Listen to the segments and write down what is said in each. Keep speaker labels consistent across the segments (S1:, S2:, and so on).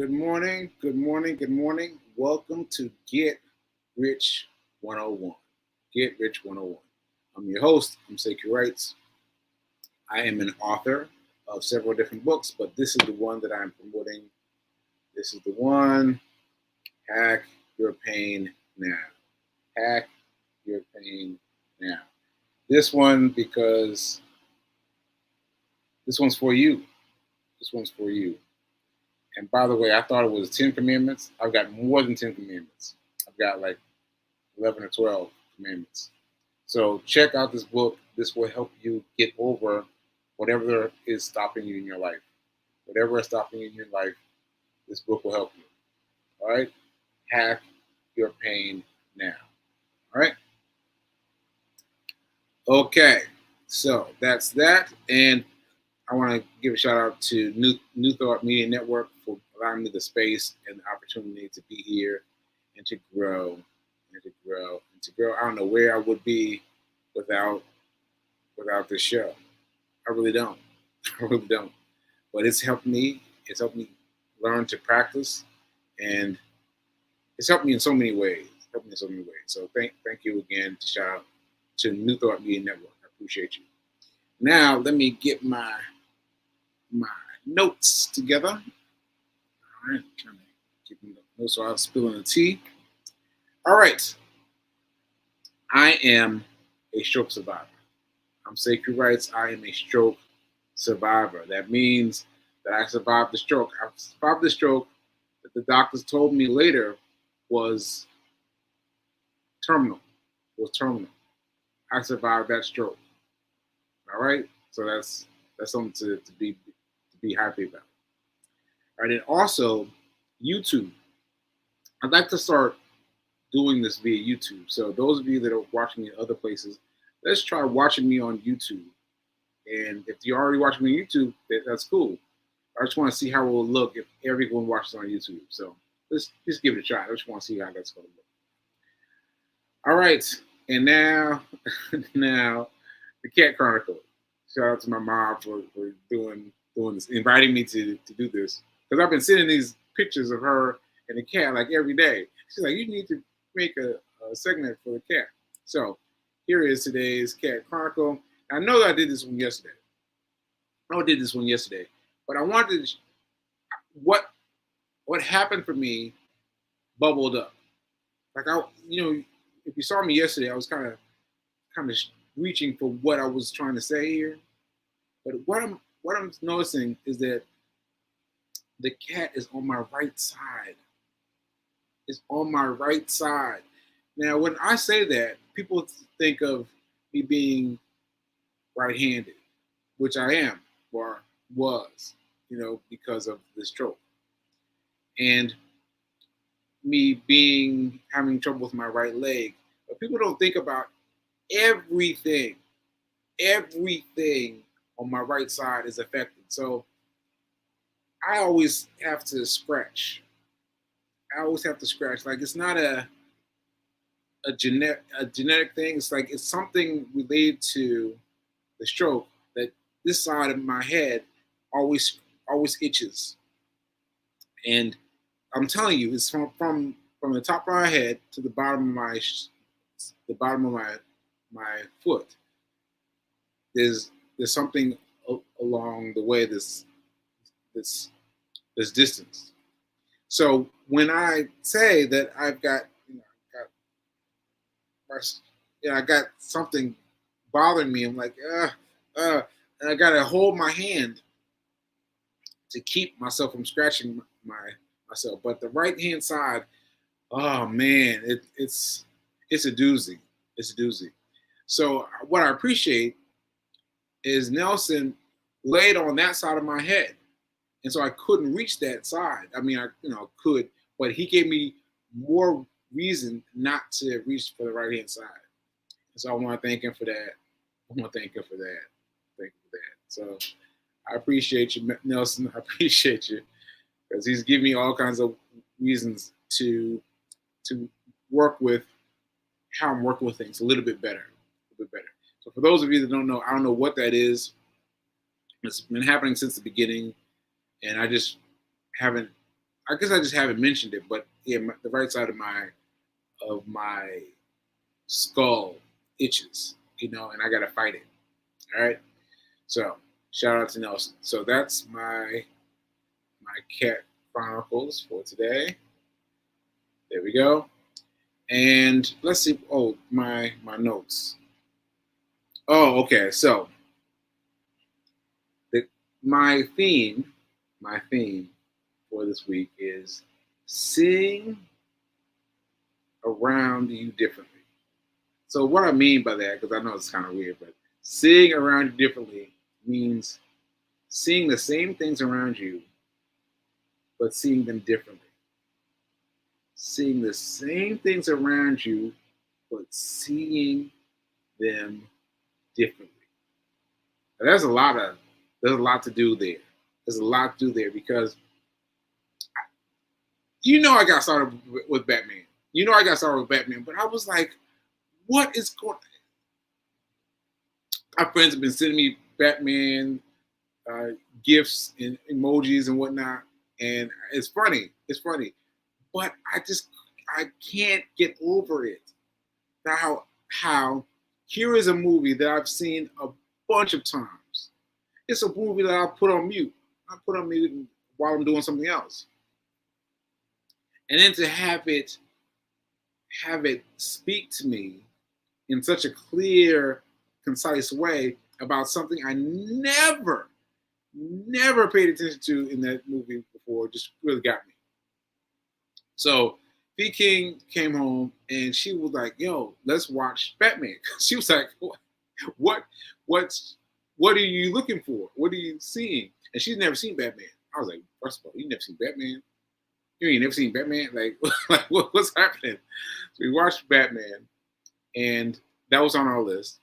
S1: Good morning, good morning, good morning. Welcome to Get Rich 101. Get Rich 101. I'm your host, I'm Sekou Wrights. I am an author of several different books, but this is the one that I'm promoting. This is the one, Hack Your Pain Now. Hack Your Pain Now. This one because this one's for you. This one's for you. And by the way, I thought it was 10 commandments. I've got more than 10 commandments. I've got like 11 or 12 commandments. So check out this book. This will help you get over whatever is stopping you in your life. Whatever is stopping you in your life, this book will help you. All right? Hack your pain now. All right? Okay. So that's that. And I want to give a shout out to New Thought Media Network for allowing me the space and the opportunity to be here and to grow and to grow and to grow. I don't know where I would be without this show. I really don't. I really don't. But it's helped me. It's helped me learn to practice, and it's helped me in so many ways. So thank you again. Shout out to New Thought Media Network. I appreciate you. Now let me get my notes together. All right, trying to keep my notes so I was spilling the tea. All right, I am a stroke survivor. I'm Sekou Wrights. I am a stroke survivor. That means that I survived the stroke. I survived the stroke that the doctors told me later was terminal. I survived that stroke. All right, so that's something to be happy about. All right, and also YouTube. I'd like to start doing this via YouTube. So those of you that are watching me in other places, let's try watching me on YouTube. And if you're already watching me on YouTube, that's cool. I just want to see how it will look if everyone watches on YouTube. So let's just give it a try. I just want to see how that's going to look. All right, and now the Cat Chronicle. Shout out to my mom for doing this, inviting me to do this. Because I've been sending these pictures of her and the cat like every day. She's like, you need to make a segment for the cat. So here is today's Cat Chronicle. I know I did this one yesterday. But I wanted to, what happened for me bubbled up. Like if you saw me yesterday, I was kind of reaching for what I was trying to say here. But what I'm noticing is that the cat is on my right side. It's on my right side. Now, when I say that, people think of me being right-handed, which I am or was, because of the stroke. And me having trouble with my right leg. But people don't think about everything on my right side is affected. So I always have to scratch. Like it's not a genetic thing. It's like it's something related to the stroke that this side of my head always itches. And I'm telling you, it's from the top of my head to the bottom of my foot. There's something along the way this distance. So when I say that I've got I got something bothering me, I'm like and I gotta hold my hand to keep myself from scratching myself. But the right hand side, oh man, it's a doozy. It's a doozy. So what I appreciate is Nelson laid on that side of my head. And so I couldn't reach that side. I mean, I could, but he gave me more reason not to reach for the right hand side. And so I want to thank him for that. So I appreciate you, Nelson. I appreciate you because he's giving me all kinds of reasons to work with how I'm working with things a little bit better. So for those of you that don't know, I don't know what that is. It's been happening since the beginning, and I just haven't I guess I just haven't mentioned it, but yeah, the right side of my skull itches, and I gotta fight it. All right. So shout out to Nelson. So that's my cat chronicles for today. There we go. And let's see. Oh, my notes. Oh, okay. So the, my theme, my theme for this week is seeing around you differently. So what I mean by that, because I know it's kind of weird, but seeing around you differently means seeing the same things around you, but seeing them differently. Seeing the same things around you, but seeing them differently. And there's a lot to do there. There's a lot to do there because I got started with Batman. I got started with Batman, but I was like, what is going on? My friends have been sending me Batman uh, gifts and emojis and whatnot, and it's funny. It's funny, but I can't get over it. Now, how here is a movie that I've seen a bunch of times. It's a movie that I put on mute. I put on mute while I'm doing something else, and then to have it speak to me in such a clear, concise way about something I never paid attention to in that movie before, just really got me. So V King came home and she was like, "Yo, let's watch Batman." She was like, "What, what's, what are you looking for? What are you seeing?" And she's never seen Batman. I was like, "First of all, you never seen Batman? You ain't never seen Batman? Like, like what's happening?" So we watched Batman, and that was on our list.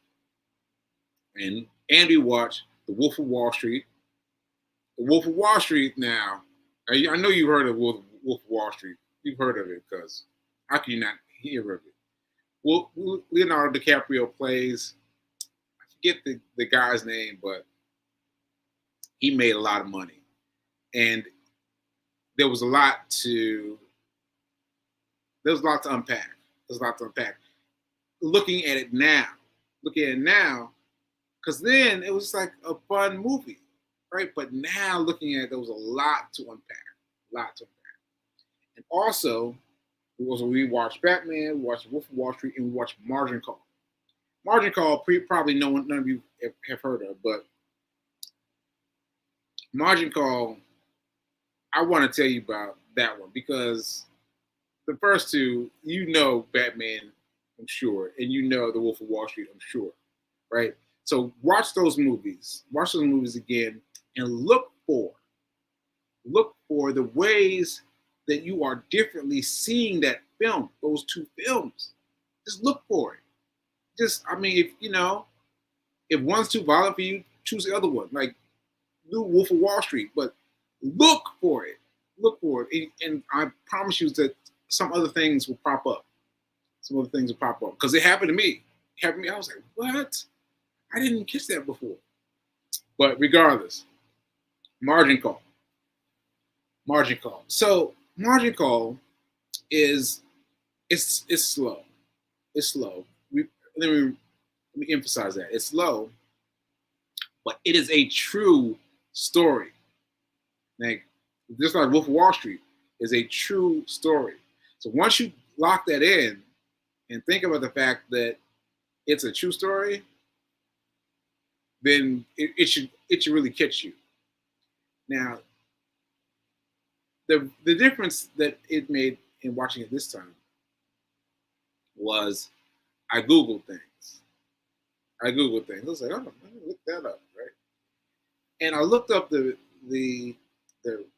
S1: And we watched The Wolf of Wall Street. The Wolf of Wall Street. Now, I know you've heard of Wolf of Wall Street. You've heard of it because how can you not hear of it? Well, Leonardo DiCaprio plays. I forget the guy's name, but he made a lot of money, and there was a lot to unpack. There's a lot to unpack. Looking at it now, because then it was like a fun movie, right? But now looking at it, there was a lot to unpack. A lot to unpack. And also, we watched Batman, we watched Wolf of Wall Street, and we watched Margin Call. Margin Call, probably none of you have heard of, but Margin Call, I want to tell you about that one because the first two, Batman, I'm sure, and The Wolf of Wall Street, I'm sure, right? So watch those movies again, and look for the ways that you are differently seeing that film, those two films. Just look for it. If one's too violent for you, choose the other one. Like do Wolf of Wall Street, but look for it. Look for it, and I promise you that some other things will pop up. Some other things will pop up because it happened to me. I was like, what? I didn't catch that before. But regardless, Margin Call. So Margin Call is it's slow. It's slow. Let me emphasize that. It's slow, but it is a true story. Like just like Wolf of Wall Street is a true story. So once you lock that in and think about the fact that it's a true story, then it should really catch you. Now, the difference that it made in watching it this time was I Googled things. I was like, oh, let me look that up, right? And I looked up the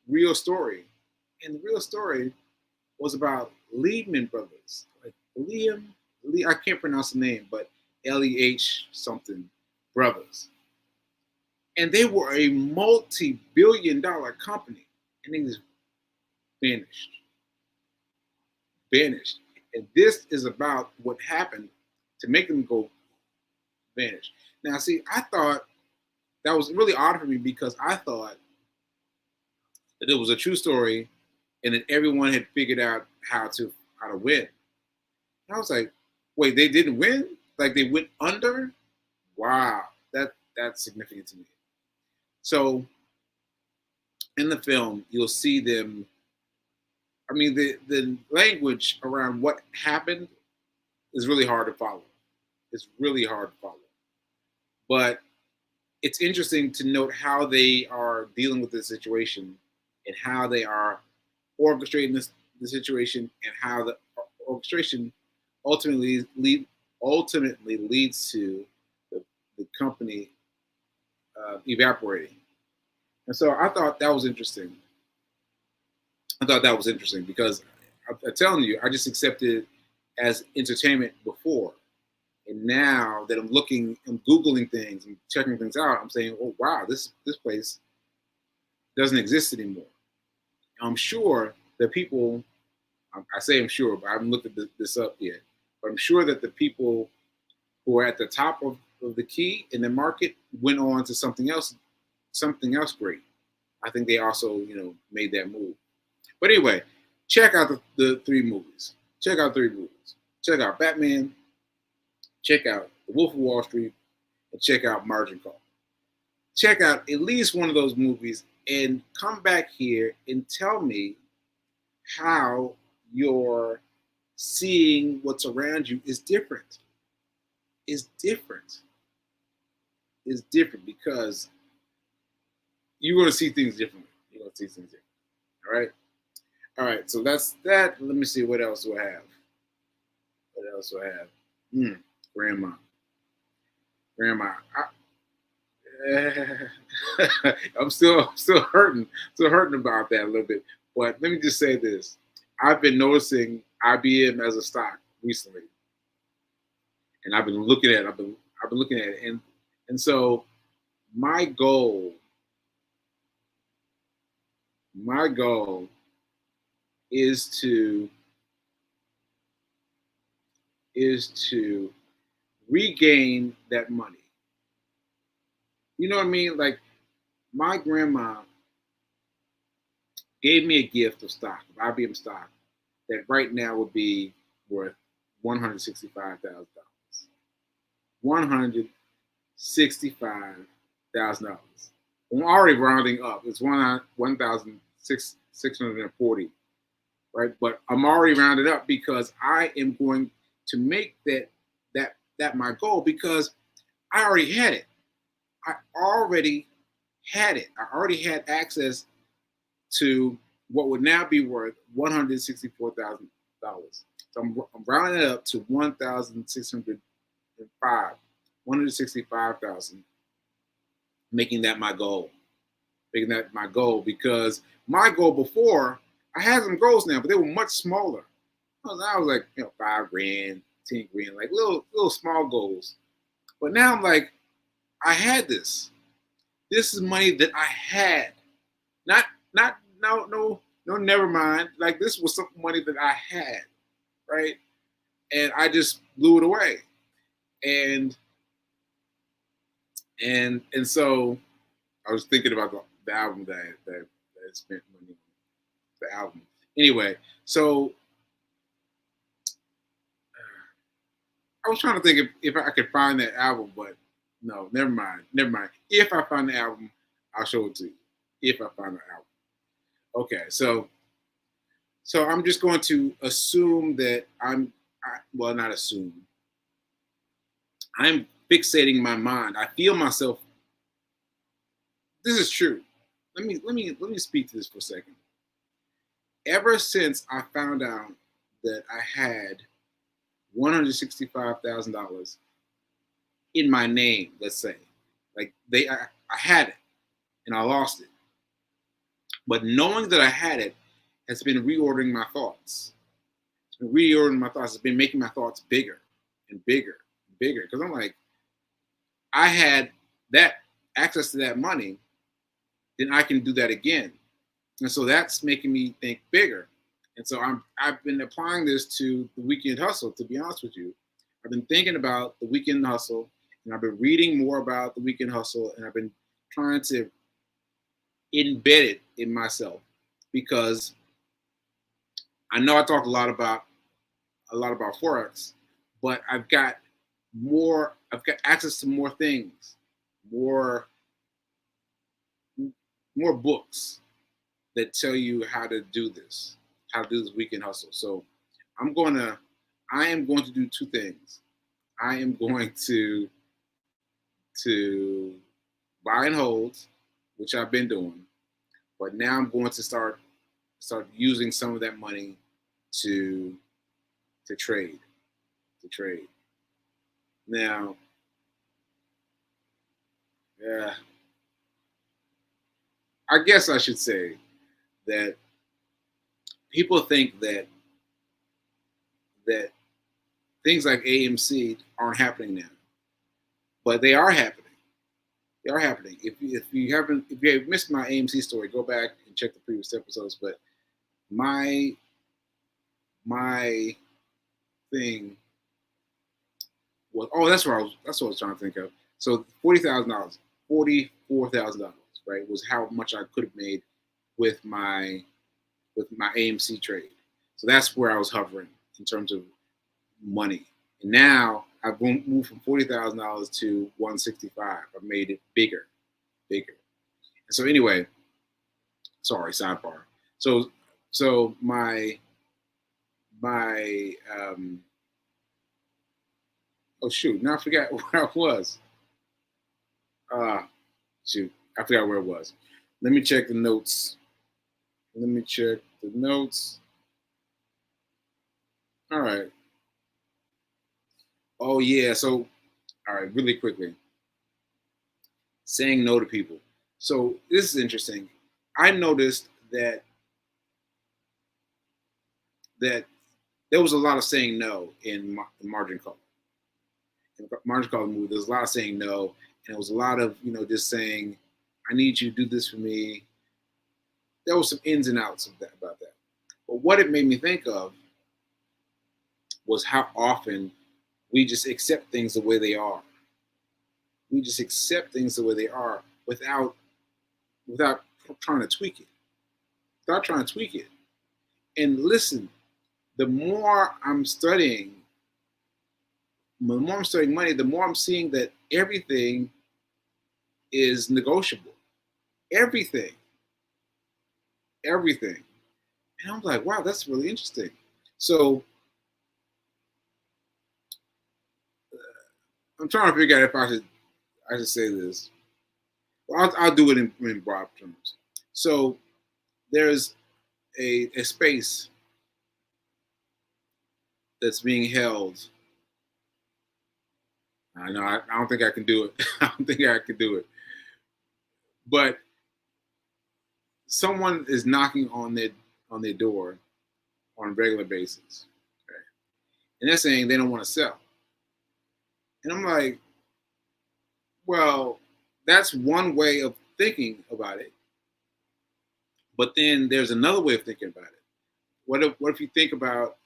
S1: real story, and the real story was about Lehman Brothers, like I can't pronounce the name, but LEH something Brothers, and they were a multi-billion-dollar company, and they just vanished. And this is about what happened to make them go vanish. Now, see, I thought that was really odd for me because I thought that it was a true story and then everyone had figured out how to win. And I was like, wait, they didn't win? Like they went under? Wow, that's significant to me. So in the film, you'll see them. I mean, the language around what happened is really hard to follow. It's really hard to follow. But it's interesting to note how they are dealing with the situation and how they are orchestrating the situation and how the orchestration ultimately leads to the company evaporating. And so I thought that was interesting. I thought that was interesting because I'm telling you, I just accepted it as entertainment before. And now that I'm Googling things and checking things out, I'm saying, oh wow, this place doesn't exist anymore. I'm sure that people, I say I'm sure, but I haven't looked at this up yet, but I'm sure that the people who are at the top of the key in the market went on to something else great. I think they also, made that move. But anyway, check out the three movies. Check out three movies. Check out Batman, check out The Wolf of Wall Street, and check out Margin Call. Check out at least one of those movies and come back here and tell me how your seeing what's around you is different. Is different. Is different because you're going to see things differently. You're going to see things differently. All right? All right, so that's that. Let me see, what else do I have? What else do I have? Grandma. Grandma. I'm still hurting about that a little bit. But let me just say this: I've been noticing IBM as a stock recently, and I've been looking at it, and so my goal is to regain that money. You know what I mean? Like my grandma gave me a gift of stock, of IBM stock, that right now would be worth $165,000. $165,000. I'm already rounding up. It's 1,640, right? But I'm already rounded up because I am going to make that my goal because I already had it. I already had access to what would now be worth $164,000. So I'm rounding it up to 165,000, making that my goal. Because my goal before, I had some goals now, but they were much smaller. I was like, $5,000, $10,000, like little small goals. But now I'm like, I had this. This is money that I had. No, never mind. Like this was some money that I had, right? And I just blew it away. And so I was thinking about the album that I spent money on. The album. Anyway, so I was trying to think if I could find that album, but no, never mind. If I find the album, I'll show it to you. If I find the album. Okay, so I'm just going to assume that not assume. I'm fixating my mind. I feel myself. This is true. Let me speak to this for a second. Ever since I found out that I had $165,000 in my name, let's say, like I had it and I lost it, but knowing that I had it has been reordering my thoughts. It's been reordering my thoughts. It's been making my thoughts bigger and bigger and bigger because I'm like, I had that access to that money, then I can do that again. And so that's making me think bigger. And so I've been applying this to the weekend hustle, to be honest with you. I've been thinking about the weekend hustle and I've been reading more about the weekend hustle and I've been trying to embed it in myself because I know I talked a lot about Forex, but I've got access to more things, more books that tell you how to do this weekend hustle. So I am going to do two things. I am going to buy and hold, which I've been doing, but now I'm going to start using some of that money to trade. Now, yeah, I guess I should say that people think that things like AMC aren't happening now, but they are happening. They are happening. If you have missed my AMC story, go back and check the previous episodes. But my thing was that's what I was trying to think of. So $44,000, right, was how much I could have made with my AMC trade. So that's where I was hovering in terms of money. And now I've moved from $40,000 to $165,000. I've made it bigger. And so anyway, sorry, sidebar. So my oh shoot, now I forgot where I was. Shoot, I forgot where it was. Let me check the notes. All right. Oh yeah. So, all right, really quickly. Saying no to people. So this is interesting. I noticed that there was a lot of saying no in margin call. In the margin call movie, there's a lot of saying no, and it was a lot of just saying, "I need you to do this for me." There was some ins and outs of that about that. But what it made me think of was how often we just accept things the way they are. We just accept things the way they are without trying to tweak it. Without trying to tweak it. And listen, the more I'm studying money, the more I'm seeing that everything is negotiable. Everything. And I'm like, wow, that's really interesting. So I'm trying to figure out if I should say this. Well, I'll do it in broad terms. So there's a space that's being held. I know I don't think I can do it. I don't think I can do it. But someone is knocking on their door on a regular basis, okay? And they're saying they don't want to sell. And I'm like, well, that's one way of thinking about it. But then there's another way of thinking about it. What if you think about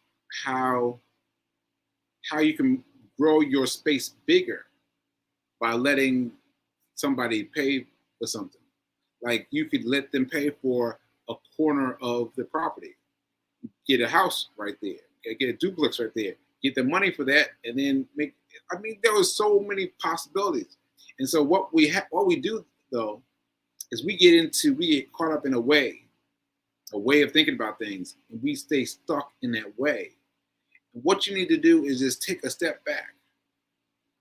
S1: how you can grow your space bigger by letting somebody pay for something? Like you could let them pay for a corner of the property, get a house right there, get a duplex right there, get the money for that, and then make. I mean, there was so many possibilities. And so what we do though is we get caught up in a way of thinking about things, and we stay stuck in that way. And what you need to do is just take a step back.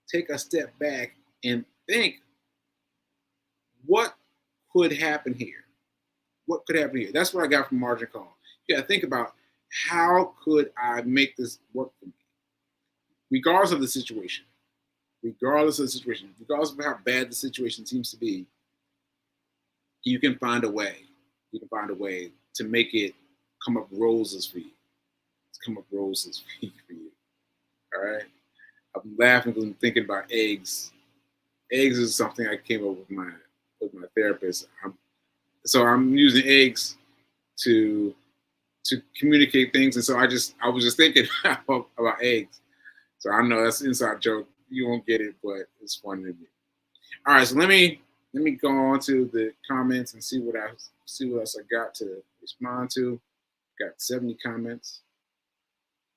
S1: Take a step back and think, what could happen here? What could happen here? That's what I got from margin call. You got to think about, how could I make this work for me? Regardless of the situation, regardless of how bad the situation seems to be, you can find a way. You can find a way to make it come up roses for you. For you. All right. I'm laughing because I'm thinking about eggs. Eggs is something I came up with my therapist. So I'm using eggs to communicate things, and so I was just thinking about eggs. So I know that's an inside joke. You won't get it, but it's funny to me. All right, so let me go on to the comments and see what else I got to respond to. Got 70 comments.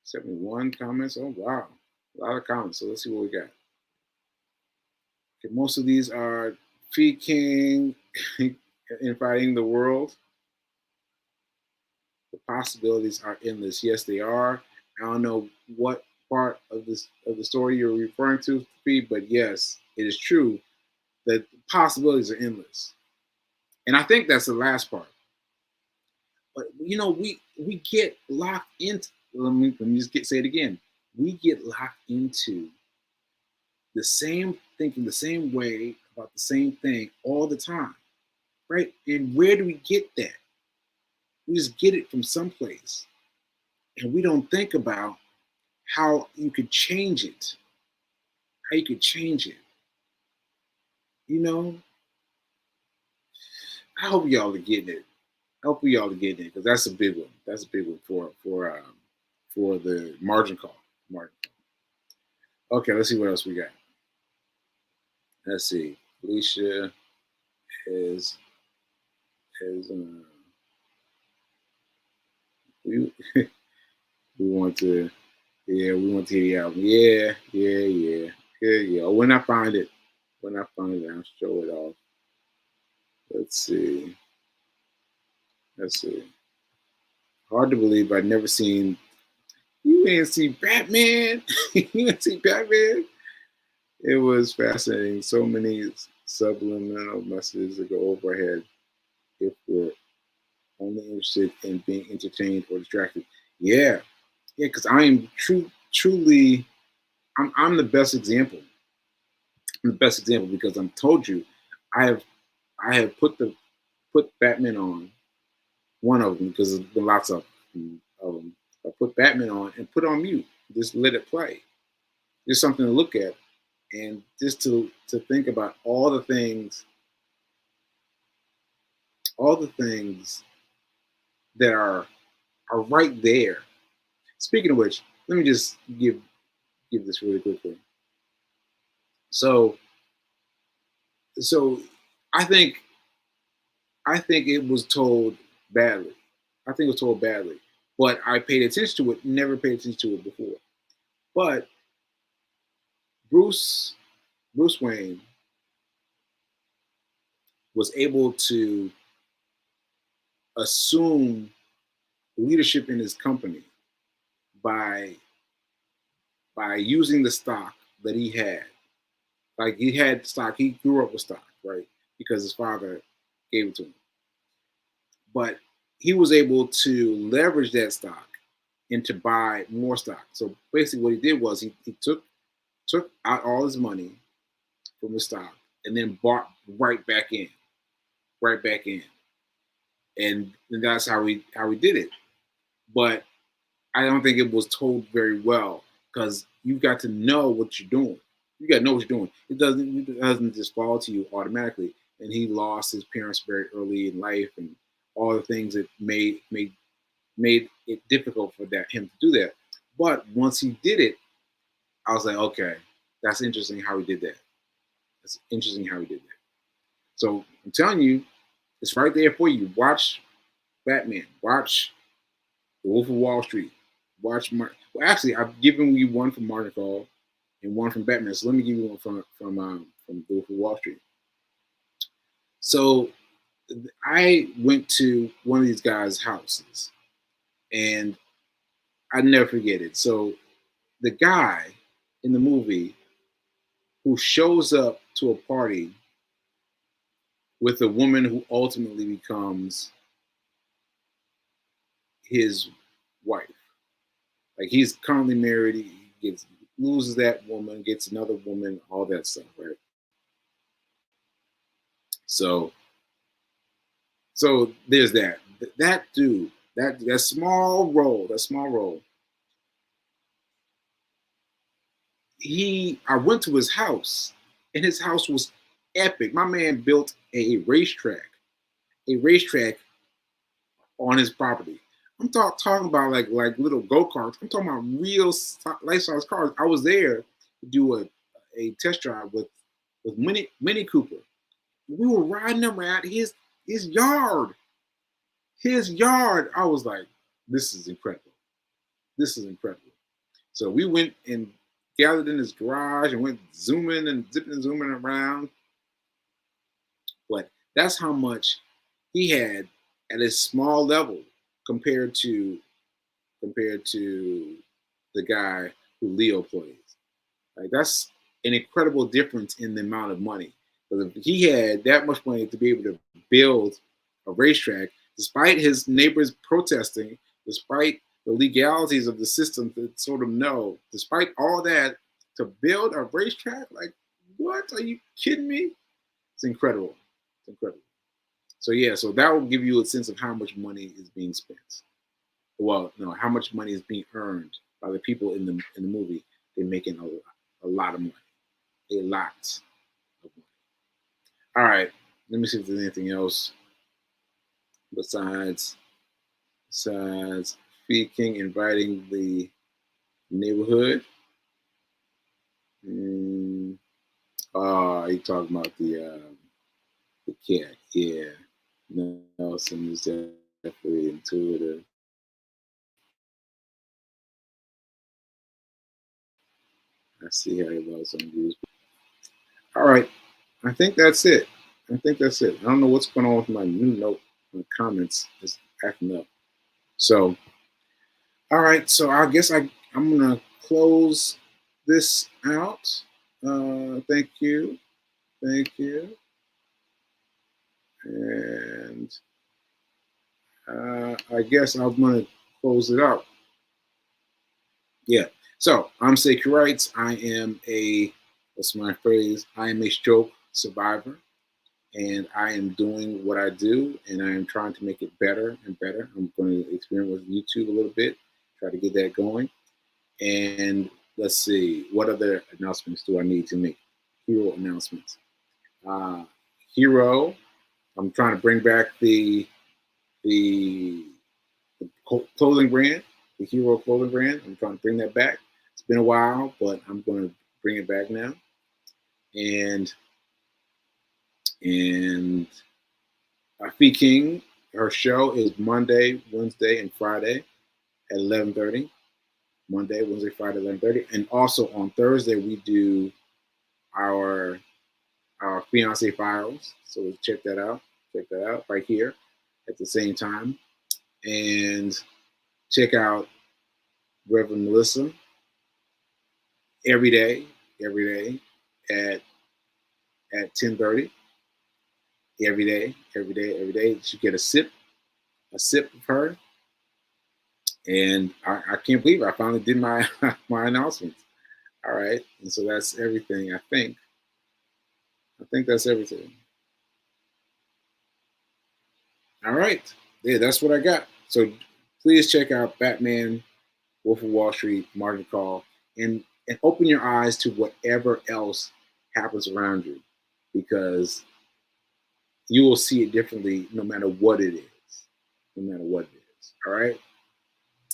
S1: 71 comments. Oh wow, a lot of comments. So let's see what we got. Okay, most of these are Fee King inviting the world. The possibilities are endless. Yes, they are. I don't know what part of the story you're referring to, Fee, but yes, it is true that the possibilities are endless. And I think that's the last part. But you know, we get locked into. Let me just say it again. We get locked into the same thinking the same way about the same thing all the time, right? And where do we get that? We just get it from someplace, and we don't think about how you could change it. How you could change it. You know, I hope y'all are getting it. I hope y'all are getting it because that's a big one. That's a big one for the margin call. Margin call. Okay, let's see what else we got. Let's see. Felicia has we we want to we want to hear the album. Yeah. When I find it, I'll show it off. Let's see. Let's see. Hard to believe I'd never seen. You ain't see Batman. You ain't see Batman. It was fascinating. So many subliminal messages that go over our head if we're only interested in being entertained or distracted. Yeah, because I am truly. I'm the best example. I'm the best example because I'm told you, I have I have put Batman on one of them because there's been lots of them. I put Batman on and put on mute. Just let it play. Just something to look at and just to think about all the things that are right there. Speaking of which, let me just give this really quickly. So so I think it was told badly. I think it was told badly, but I paid attention to it. Never paid attention to it before. But Bruce Bruce Wayne was able to assume leadership in his company by using the stock that he had. Like he had stock, he grew up with stock, right? Because his father gave it to him. But he was able to leverage that stock and to buy more stock. So basically, what he did was he took out all his money from the stock and then bought right back in, and that's how he did it. But I don't think it was told very well because you've got to know what you're doing. You got to know what you're doing. It doesn't just fall to you automatically. And he lost his parents very early in life, and all the things that made it difficult for him to do that. But once he did it, I was like, okay, that's interesting how he did that. That's interesting how he did that. So I'm telling you, it's right there for you. Watch Batman. Watch The Wolf of Wall Street. Well, actually, I've given you one from Martin Call and one from Batman. So let me give you one from The Wolf of Wall Street. So I went to one of these guys' houses, and I never forget it. So the guy in the movie who shows up to a party with a woman who ultimately becomes his wife. Like he's currently married, he loses that woman, gets another woman, all that stuff, right? So there's that. That dude, that small role. I went to his house, and his house was epic. My man built a racetrack on his property. I'm talking about like little go karts. I'm talking about real life size cars. I was there to do a test drive with Mini Cooper. We were riding around his yard. His yard. I was like, this is incredible. This is incredible. So we went and gathered in his garage and went zooming and zipping and zooming around. But that's how much he had at his small level compared to compared to the guy who Leo plays. Like that's an incredible difference in the amount of money. Because if he had that much money to be able to build a racetrack, despite his neighbors protesting, despite the legalities of the system to sort of know, despite all that, to build a racetrack, like what? Are you kidding me? It's incredible. It's incredible. So yeah, so that will give you a sense of how much money is being spent. Well, no, how much money is being earned by the people in the movie. They're making a lot of money, a lot of money. All right, let me see if there's anything else besides Fee King inviting the neighborhood. Mm, oh, you talking about the cat? Yeah, Nelson is definitely intuitive. I see how he loves some views. All right, I think that's it. I think that's it. I don't know what's going on with my new note. My comments is acting up. So, all right. So I guess I'm gonna close this out. Thank you, thank you, and I guess I'm gonna close it out. Yeah. So I'm Sekou Wrights. I am a what's my phrase? I am a stroke survivor. And I am doing what I do, and I am trying to make it better and better. I'm going to experiment with YouTube a little bit, try to get that going. And let's see, what other announcements do I need to make? Hero announcements. Uh, Hero, I'm trying to bring back the, the clothing brand, the Hero clothing brand. I'm trying to bring that back. It's been a while, but I'm going to bring it back now. And and Fee King, her show is Monday, Wednesday, and Friday at 11:30. Monday, Wednesday, Friday, 11:30, and also on Thursday we do our fiance files. So check that out. Check that out right here at the same time, and check out Reverend Melissa every day, at 10:30. Every day. You get a sip of her, and I can't believe I finally did my my announcements. All right, and so that's everything. I think that's everything. All right, yeah, that's what I got. So please check out Batman, Wolf of Wall Street, Margin Call, and open your eyes to whatever else happens around you, because you will see it differently no matter what it is. No matter what it is.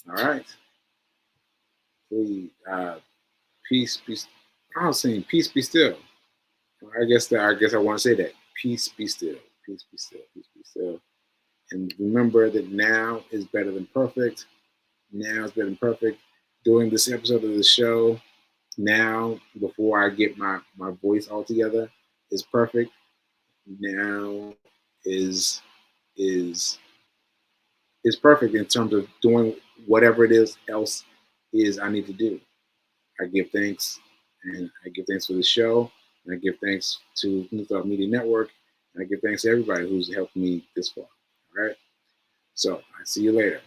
S1: All right. Please, peace, peace. I was saying peace be still. I guess I want to say that. Peace be still. Peace be still. Peace be still. And remember that now is better than perfect. Now is better than perfect. Doing this episode of the show now, before I get my voice all together, is perfect. Now is is is perfect in terms of doing whatever it is else is I need to do. I give thanks, and I give thanks for the show, and I give thanks to New Thought Media Network, and I give thanks to everybody who's helped me this far. All right. So I see you later.